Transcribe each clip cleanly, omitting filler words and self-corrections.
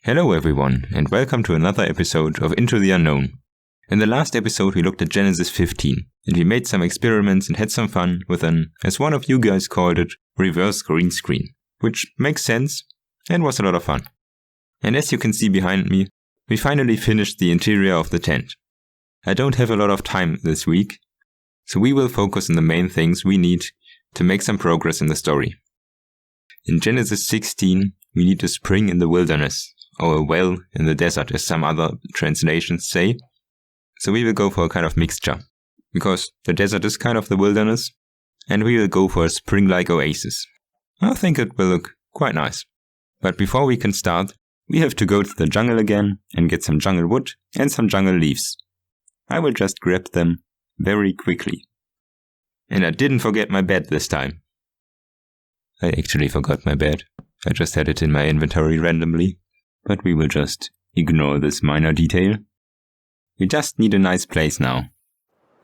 Hello everyone, and welcome to another episode of Into the Unknown. In the last episode we looked at Genesis 15, and we made some experiments and had some fun with an, as one of you guys called it, reverse green screen, which makes sense and was a lot of fun. And as you can see behind me, we finally finished the interior of the tent. I don't have a lot of time this week, so we will focus on the main things we need to make some progress in the story. In Genesis 16, we need a spring in the wilderness, or a well in the desert, as some other translations say. So we will go for a kind of mixture, because the desert is kind of the wilderness, and we will go for a spring-like oasis. I think it will look quite nice. But before we can start, we have to go to the jungle again and get some jungle wood and some jungle leaves. I will just grab them very quickly. And I didn't forget my bed this time. I actually forgot my bed. I just had it in my inventory randomly. But we will just ignore this minor detail. We just need a nice place now.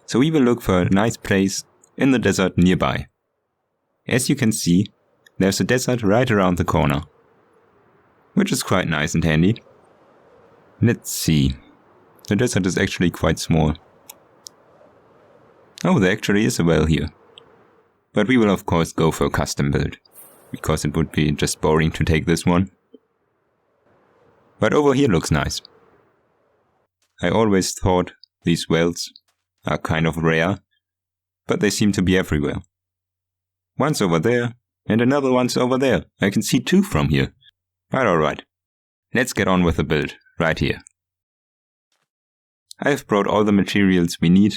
So we will look for a nice place in the desert nearby. As you can see, there's a desert right around the corner, which is quite nice and handy. Let's see. The desert is actually quite small. Oh, there actually is a well here. But we will of course go for a custom build, because it would be just boring to take this one. But over here looks nice. I always thought these wells are kind of rare, but they seem to be everywhere. One's over there, and another one's over there. I can see two from here. But alright, let's get on with the build, right here. I have brought all the materials we need,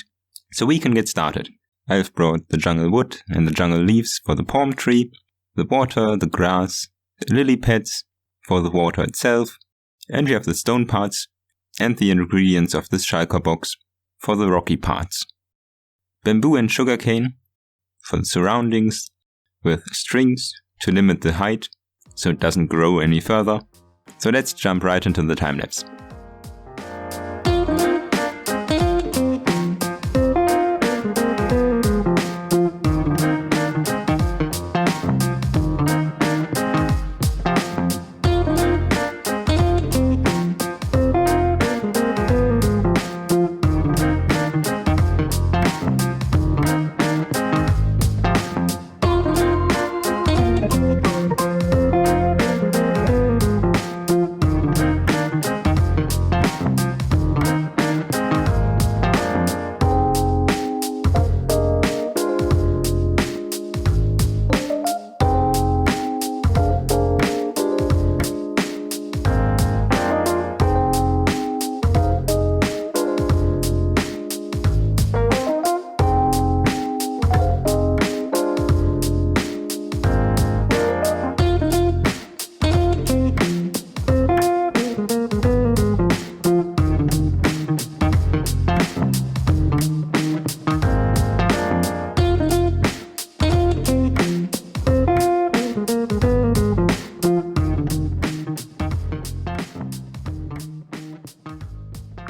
so we can get started. I have brought the jungle wood and the jungle leaves for the palm tree, the water, the grass, the lily pads for the water itself, and we have the stone parts and the ingredients of this shulker box for the rocky parts. Bamboo and sugarcane for the surroundings, with strings to limit the height so it doesn't grow any further. So let's jump right into the time-lapse.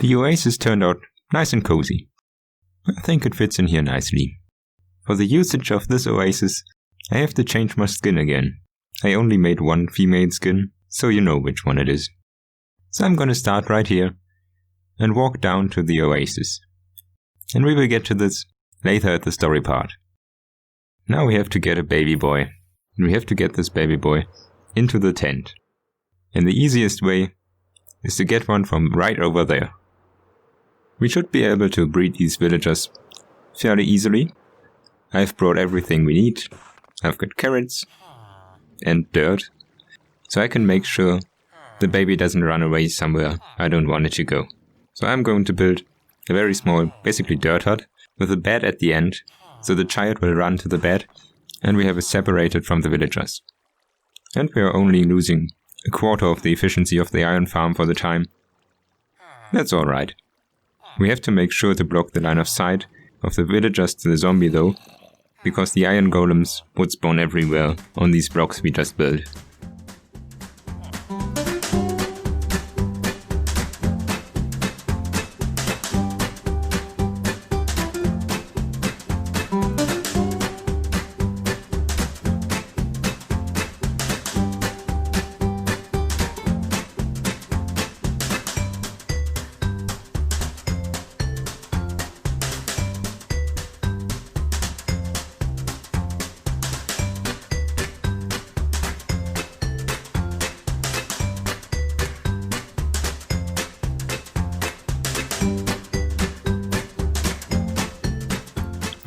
The oasis turned out nice and cozy. I think it fits in here nicely. For the usage of this oasis, I have to change my skin again. I only made one female skin, so you know which one it is. So I'm gonna start right here and walk down to the oasis. And we will get to this later at the story part. Now we have to get a baby boy. And we have to get this baby boy into the tent. And the easiest way is to get one from right over there. We should be able to breed these villagers fairly easily. I've brought everything we need. I've got carrots and dirt, so I can make sure the baby doesn't run away somewhere I don't want it to go. So I'm going to build a very small, basically dirt hut, with a bed at the end, so the child will run to the bed, and we have it separated from the villagers. And we are only losing a quarter of the efficiency of the iron farm for the time. That's alright. We have to make sure to block the line of sight of the villagers to the zombie though, because the iron golems would spawn everywhere on these blocks we just built.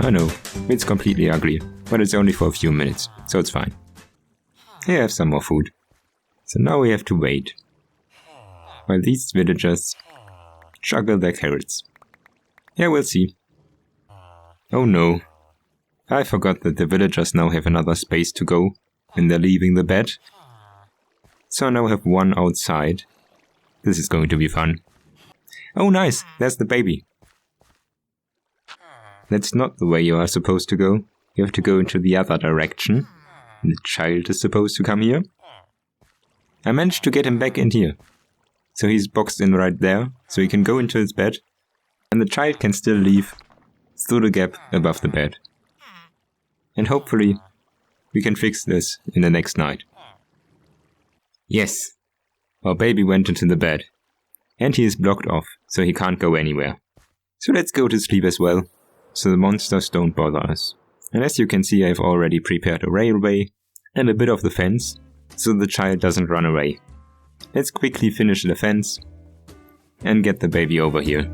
I know, it's completely ugly, but it's only for a few minutes, so it's fine. Here I have some more food. So now we have to wait, while these villagers juggle their carrots. Yeah, we'll see. Oh no. I forgot that the villagers now have another space to go when they're leaving the bed. So I now have one outside. This is going to be fun. Oh nice, there's the baby. That's not the way you are supposed to go. You have to go into the other direction. And the child is supposed to come here. I managed to get him back in here. So he's boxed in right there, so he can go into his bed. And the child can still leave through the gap above the bed. And hopefully we can fix this in the next night. Yes, our baby went into the bed. And he is blocked off, so he can't go anywhere. So let's go to sleep as well, so the monsters don't bother us. And as you can see, I've already prepared a railway and a bit of the fence, so the child doesn't run away. Let's quickly finish the fence and get the baby over here.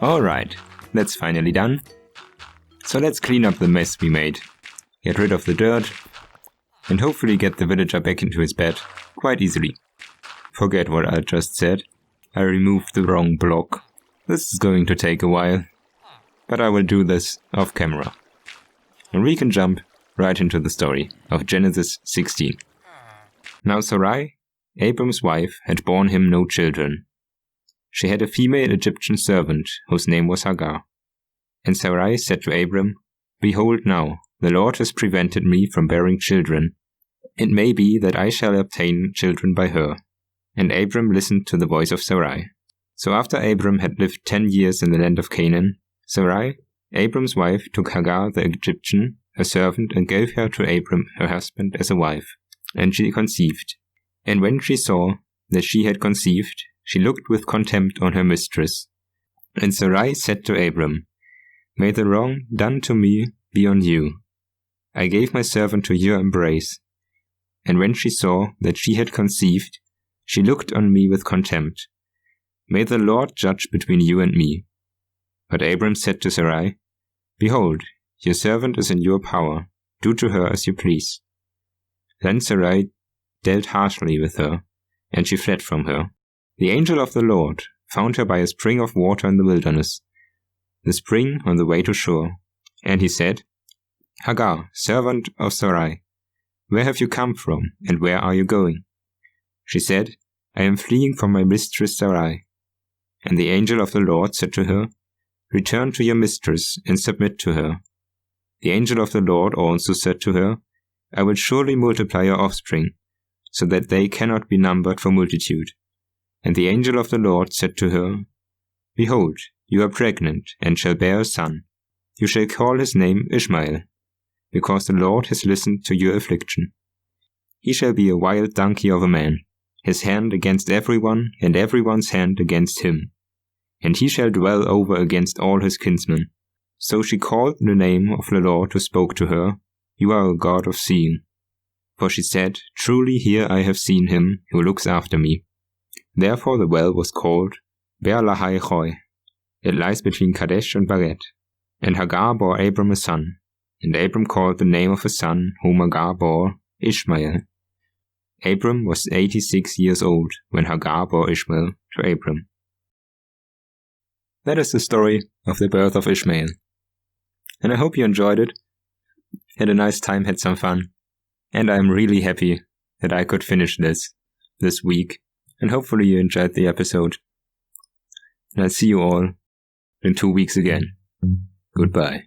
Alright, that's finally done. So let's clean up the mess we made. Get rid of the dirt, and hopefully get the villager back into his bed quite easily. Forget what I just said. I removed the wrong block. This is going to take a while, but I will do this off camera. And we can jump right into the story of Genesis 16. Now Sarai, Abram's wife, had borne him no children. She had a female Egyptian servant, whose name was Hagar. And Sarai said to Abram, "Behold now, the Lord has prevented me from bearing children. It may be that I shall obtain children by her." And Abram listened to the voice of Sarai. So after Abram had lived 10 years in the land of Canaan, Sarai, Abram's wife, took Hagar the Egyptian, her servant, and gave her to Abram her husband as a wife. And she conceived. And when she saw that she had conceived, she looked with contempt on her mistress. And Sarai said to Abram, "May the wrong done to me be on you. I gave my servant to your embrace." And when she saw that she had conceived, she looked on me with contempt. May the Lord judge between you and me. But Abram said to Sarai, "Behold, your servant is in your power. Do to her as you please." Then Sarai dealt harshly with her, and she fled from her. The angel of the Lord found her by a spring of water in the wilderness, the spring on the way to shore. And he said, "Hagar, servant of Sarai, where have you come from, and where are you going?" She said, "I am fleeing from my mistress Sarai." And the angel of the Lord said to her, "Return to your mistress and submit to her." The angel of the Lord also said to her, "I will surely multiply your offspring, so that they cannot be numbered for multitude." And the angel of the Lord said to her, "Behold, you are pregnant, and shall bear a son. You shall call his name Ishmael, because the Lord has listened to your affliction. He shall be a wild donkey of a man, his hand against everyone, and everyone's hand against him. And he shall dwell over against all his kinsmen." So she called the name of the Lord who spoke to her, "You are a God of seeing." For she said, "Truly here I have seen him who looks after me." Therefore the well was called Beer Lahai Choi. It lies between Kadesh and Baret. And Hagar bore Abram a son, and Abram called the name of his son, whom Hagar bore, Ishmael. Abram was 86 years old when Hagar bore Ishmael to Abram. That is the story of the birth of Ishmael. And I hope you enjoyed it, had a nice time, had some fun, and I'm really happy that I could finish this this week, and hopefully you enjoyed the episode. And I'll see you all in 2 weeks again. Goodbye.